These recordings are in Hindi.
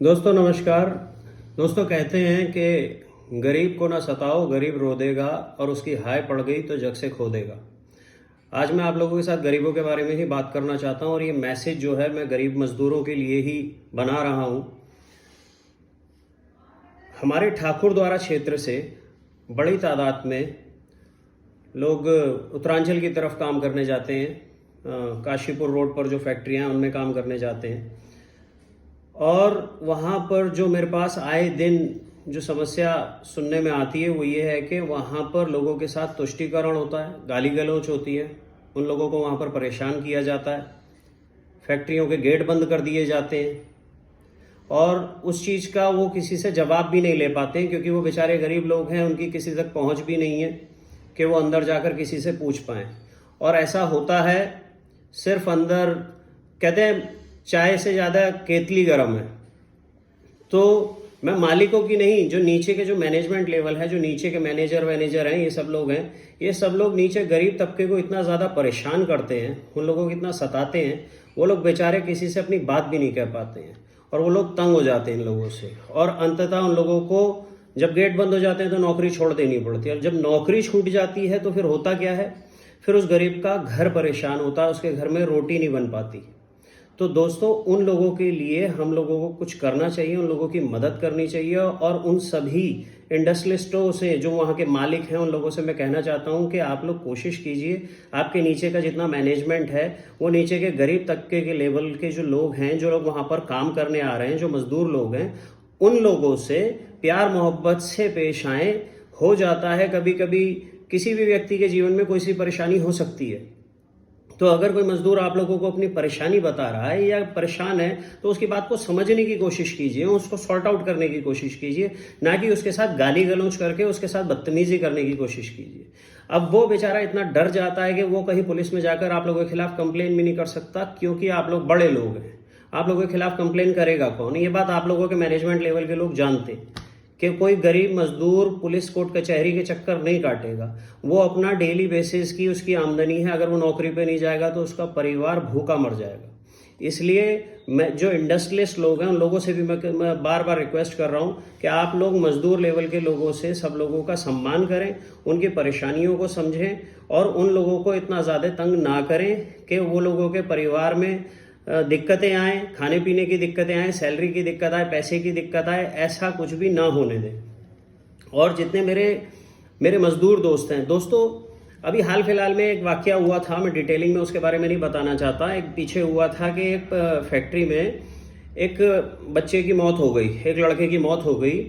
दोस्तों नमस्कार। दोस्तों कहते हैं कि गरीब को ना सताओ, गरीब रो देगा और उसकी हाय पड़ गई तो जग से खो देगा। आज मैं आप लोगों के साथ गरीबों के बारे में ही बात करना चाहता हूं और ये मैसेज जो है मैं गरीब मजदूरों के लिए ही बना रहा हूं। हमारे ठाकुर द्वारा क्षेत्र से बड़ी तादाद में लोग उत्तरांचल की तरफ काम करने जाते हैं। काशीपुर रोड पर जो फैक्ट्रियां हैं उनमें काम करने जाते हैं और वहाँ पर जो मेरे पास आए दिन जो समस्या सुनने में आती है वो ये है कि वहाँ पर लोगों के साथ तुष्टीकरण होता है, गाली गलौज होती है, उन लोगों को वहाँ पर परेशान किया जाता है, फैक्ट्रियों के गेट बंद कर दिए जाते हैं और उस चीज़ का वो किसी से जवाब भी नहीं ले पाते हैं क्योंकि वो बेचारे गरीब लोग हैं, उनकी किसी तक पहुँच भी नहीं है कि वो अंदर जाकर किसी से पूछ पाएँ। और ऐसा होता है सिर्फ अंदर, कहते हैं चाय से ज़्यादा केतली गर्म है। तो मैं मालिकों की नहीं, जो नीचे के जो मैनेजमेंट लेवल है, जो नीचे के मैनेजर हैं, ये सब लोग हैं, ये सब लोग नीचे गरीब तबके को इतना ज़्यादा परेशान करते हैं, उन लोगों को इतना सताते हैं, वो लोग बेचारे किसी से अपनी बात भी नहीं कह पाते हैं और वो लोग तंग हो जाते हैं इन लोगों से। और अंततः उन लोगों को जब गेट बंद हो जाते हैं तो नौकरी छोड़ देनी पड़ती है और जब नौकरी छूट जाती है तो फिर होता क्या है, फिर उस गरीब का घर परेशान होता है, उसके घर में रोटी नहीं बन पाती। तो दोस्तों उन लोगों के लिए हम लोगों को कुछ करना चाहिए, उन लोगों की मदद करनी चाहिए और उन सभी इंडस्ट्रियलिस्टों से जो वहाँ के मालिक हैं उन लोगों से मैं कहना चाहता हूँ कि आप लोग कोशिश कीजिए, आपके नीचे का जितना मैनेजमेंट है वो नीचे के गरीब तबके के लेवल के जो लोग हैं, जो लोग वहाँ पर काम करने आ रहे हैं, जो मजदूर लोग हैं, उन लोगों से प्यार मोहब्बत से पेश आएँ। हो जाता है कभी कभी किसी भी व्यक्ति के जीवन में कोई सी परेशानी हो सकती है, तो अगर कोई मजदूर आप लोगों को अपनी परेशानी बता रहा है या परेशान है तो उसकी बात को समझने की कोशिश कीजिए, उसको सॉर्ट आउट करने की कोशिश कीजिए, ना कि उसके साथ गाली गलौज करके उसके साथ बदतमीजी करने की कोशिश कीजिए। अब वो बेचारा इतना डर जाता है कि वो कहीं पुलिस में जाकर आप लोगों के खिलाफ कंप्लेन भी नहीं कर सकता क्योंकि आप लोग बड़े लोग हैं। आप लोगों के खिलाफ कंप्लेन करेगा कौन? ये बात आप लोगों के मैनेजमेंट लेवल के लोग जानते हैं कि कोई गरीब मजदूर पुलिस कोर्ट कचहरी के चक्कर नहीं काटेगा। वो अपना डेली बेसिस की उसकी आमदनी है, अगर वो नौकरी पे नहीं जाएगा तो उसका परिवार भूखा मर जाएगा। इसलिए मैं जो इंडस्ट्रियलिस्ट लोग हैं उन लोगों से भी मैं बार बार रिक्वेस्ट कर रहा हूँ कि आप लोग मजदूर लेवल के लोगों से, सब लोगों का सम्मान करें, उनकी परेशानियों को समझें और उन लोगों को इतना ज़्यादा तंग ना करें कि वो लोगों के परिवार में दिक्कतें आए, खाने पीने की दिक्कतें आए, सैलरी की दिक्कत आए, पैसे की दिक्कत आए, ऐसा कुछ भी ना होने दें। और जितने मेरे मजदूर दोस्त हैं, दोस्तों अभी हाल फिलहाल में एक वाकया हुआ था, मैं डिटेलिंग में उसके बारे में नहीं बताना चाहता। एक पीछे हुआ था कि एक फैक्ट्री में एक बच्चे की मौत हो गई, एक लड़के की मौत हो गई,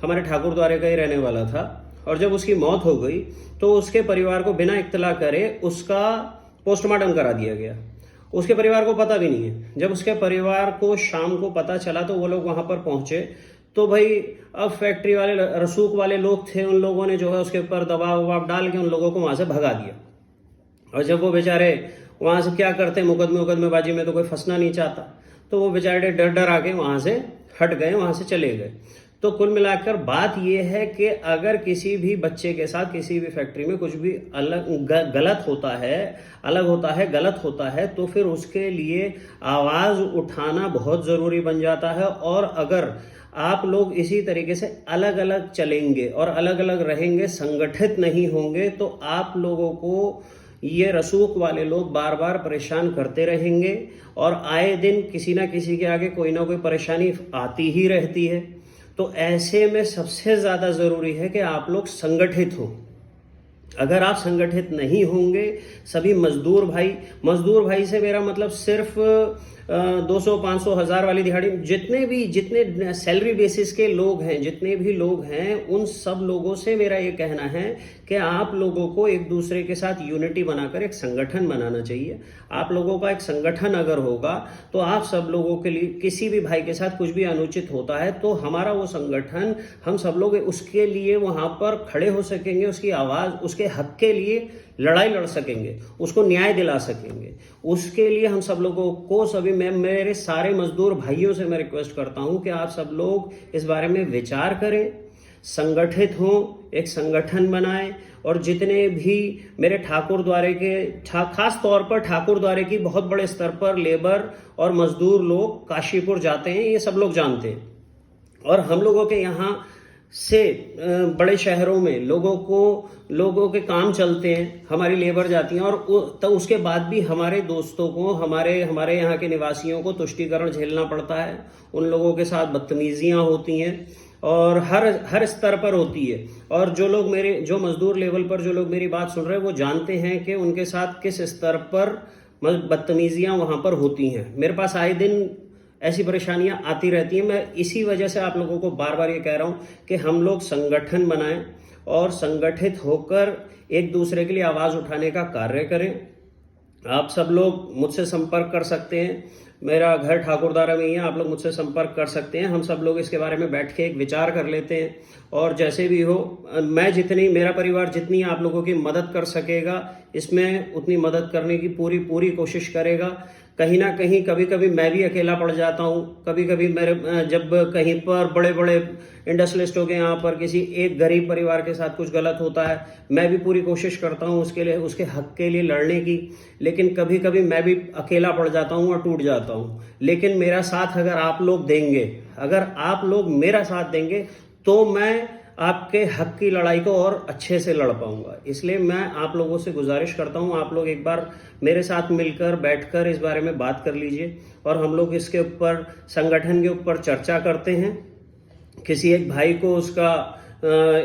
हमारे ठाकुर द्वारे का ही रहने वाला था। और जब उसकी मौत हो गई तो उसके परिवार को बिना इत्तला करे उसका पोस्टमार्टम करा दिया गया। उसके परिवार को पता भी नहीं है। जब उसके परिवार को शाम को पता चला तो वो लोग वहां पर पहुंचे तो भाई अब फैक्ट्री वाले रसूख वाले लोग थे, उन लोगों ने जो है उसके ऊपर दबाव वबाव डाल के उन लोगों को वहां से भगा दिया। और जब वो बेचारे वहां से क्या करते, मुकदमेबाजी में तो कोई फंसना नहीं चाहता, तो वो बेचारे डर डर आके वहां से हट गए, वहां से चले गए। तो कुल मिलाकर बात यह है कि अगर किसी भी बच्चे के साथ किसी भी फैक्ट्री में कुछ भी गलत होता है तो फिर उसके लिए आवाज उठाना बहुत जरूरी बन जाता है। और अगर आप लोग इसी तरीके से अलग अलग चलेंगे और अलग अलग रहेंगे, संगठित नहीं होंगे, तो आप लोगों को ये रसूख वाले लोग बार बार परेशान करते रहेंगे और आए दिन किसी ना किसी के आगे कोई ना कोई परेशानी आती ही रहती है। तो ऐसे में सबसे ज़्यादा ज़रूरी है कि आप लोग संगठित हो। अगर आप संगठित नहीं होंगे, सभी मजदूर भाई से मेरा मतलब सिर्फ 200, 500, 1000 वाली दिहाड़ी, जितने सैलरी बेसिस के लोग हैं, जितने भी लोग हैं, उन सब लोगों से मेरा ये कहना है कि आप लोगों को एक दूसरे के साथ यूनिटी बनाकर एक संगठन बनाना चाहिए। आप लोगों का एक संगठन अगर होगा तो आप सब लोगों के लिए, किसी भी भाई के साथ कुछ भी अनुचित होता है तो हमारा वो संगठन, हम सब लोग उसके लिए वहां पर खड़े हो सकेंगे, उसकी आवाज, उसके हक के लिए लड़ाई लड़ सकेंगे, उसको न्याय दिला सकेंगे। उसके लिए हम सब लोगों को, सभी मैं मेरे सारे मजदूर भाइयों से मैं रिक्वेस्ट करता हूं कि आप सब लोग इस बारे में विचार करें, संगठित हों, एक संगठन बनाएं। और जितने भी मेरे ठाकुर द्वारे के खास तौर पर ठाकुर द्वारे की बहुत बड़े स्तर पर लेबर और मजदूर लोग काशीपुर जाते हैं, ये सब लोग जानते हैं। और हम लोगों के यहाँ से बड़े शहरों में लोगों के काम चलते हैं, हमारी लेबर जाती है, और तो उसके बाद भी हमारे दोस्तों को, हमारे यहाँ के निवासियों को तुष्टीकरण झेलना पड़ता है। उन लोगों के साथ बदतमीजियाँ होती हैं और हर स्तर पर होती है। और जो मजदूर लेवल पर जो लोग मेरी बात सुन रहे हैं वो जानते हैं कि उनके साथ किस स्तर पर बदतमीजियाँ वहाँ पर होती हैं। मेरे पास आए दिन ऐसी परेशानियां आती रहती हैं। मैं इसी वजह से आप लोगों को बार बार ये कह रहा हूं कि हम लोग संगठन बनाएं और संगठित होकर एक दूसरे के लिए आवाज़ उठाने का कार्य करें। आप सब लोग मुझसे संपर्क कर सकते हैं, मेरा घर ठाकुरद्वारा में ही है, आप लोग मुझसे संपर्क कर सकते हैं। हम सब लोग इसके बारे में बैठ के एक विचार कर लेते हैं, और जैसे भी हो मेरा परिवार जितनी आप लोगों की मदद कर सकेगा इसमें उतनी मदद करने की पूरी कोशिश करेगा। कहीं ना कहीं कभी कभी मैं भी अकेला पड़ जाता हूँ। कभी कभी जब कहीं पर बड़े बड़े इंडस्ट्रियलिस्टों के यहाँ पर किसी एक गरीब परिवार के साथ कुछ गलत होता है, मैं भी पूरी कोशिश करता हूँ उसके हक के लिए लड़ने की, लेकिन कभी कभी मैं भी अकेला पड़ जाता हूँ और टूट जाता हूँ। लेकिन मेरा साथ अगर आप लोग देंगे, अगर आप लोग मेरा साथ देंगे, तो मैं आपके हक की लड़ाई को और अच्छे से लड़ पाऊंगा। इसलिए मैं आप लोगों से गुजारिश करता हूं, आप लोग एक बार मेरे साथ मिलकर बैठकर इस बारे में बात कर लीजिए, और हम लोग इसके ऊपर, संगठन के ऊपर चर्चा करते हैं। किसी एक भाई को उसका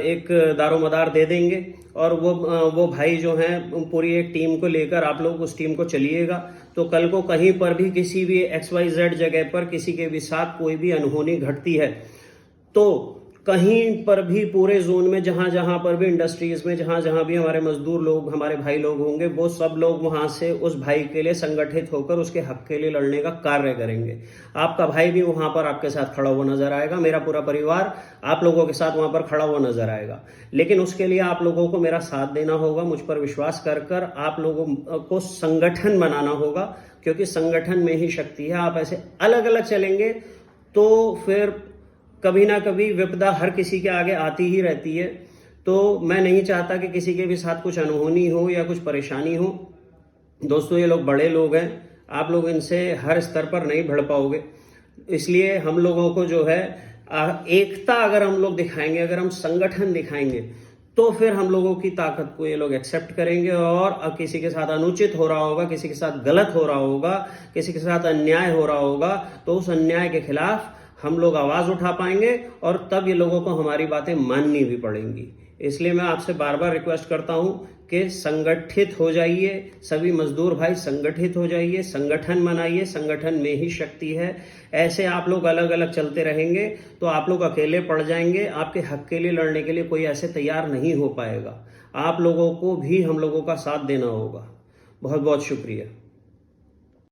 एक दारोमदार दे देंगे, और वो भाई जो हैं पूरी एक टीम को लेकर आप लोग उस टीम को चलिएगा। तो कल को कहीं पर भी किसी भी XYZ जगह पर किसी के भी साथ कोई भी अनहोनी घटती है, तो कहीं पर भी पूरे जोन में जहां जहां पर भी इंडस्ट्रीज में जहां जहां भी हमारे मजदूर लोग, हमारे भाई लोग होंगे, वो सब लोग वहां से उस भाई के लिए संगठित होकर उसके हक के लिए लड़ने का कार्य करेंगे। आपका भाई भी वहां पर आपके साथ खड़ा हुआ नजर आएगा, मेरा पूरा परिवार आप लोगों के साथ वहां पर खड़ा हुआ नजर आएगा। लेकिन उसके लिए आप लोगों को मेरा साथ देना होगा, मुझ पर विश्वास कर आप लोगों को संगठन बनाना होगा, क्योंकि संगठन में ही शक्ति है। आप ऐसे अलग अलग चलेंगे तो फिर कभी ना कभी विपदा हर किसी के आगे आती ही रहती है। तो मैं नहीं चाहता कि किसी के भी साथ कुछ अनहोनी हो या कुछ परेशानी हो। दोस्तों, ये लोग बड़े लोग हैं, आप लोग इनसे हर स्तर पर नहीं भिड़ पाओगे। इसलिए हम लोगों को जो है एकता अगर हम लोग दिखाएंगे, अगर हम संगठन दिखाएंगे, तो फिर हम लोगों की ताकत को ये लोग एक्सेप्ट करेंगे। और किसी के साथ अनुचित हो रहा होगा, किसी के साथ गलत हो रहा होगा, किसी के साथ अन्याय हो रहा होगा, तो उस अन्याय के खिलाफ हम लोग आवाज उठा पाएंगे, और तब ये लोगों को हमारी बातें माननी भी पड़ेंगी। इसलिए मैं आपसे बार बार रिक्वेस्ट करता हूं कि संगठित हो जाइए, सभी मजदूर भाई संगठित हो जाइए, संगठन बनाइए, संगठन में ही शक्ति है। ऐसे आप लोग अलग अलग चलते रहेंगे तो आप लोग अकेले पड़ जाएंगे, आपके हक के लिए लड़ने के लिए कोई ऐसे तैयार नहीं हो पाएगा। आप लोगों को भी हम लोगों का साथ देना होगा। बहुत बहुत शुक्रिया।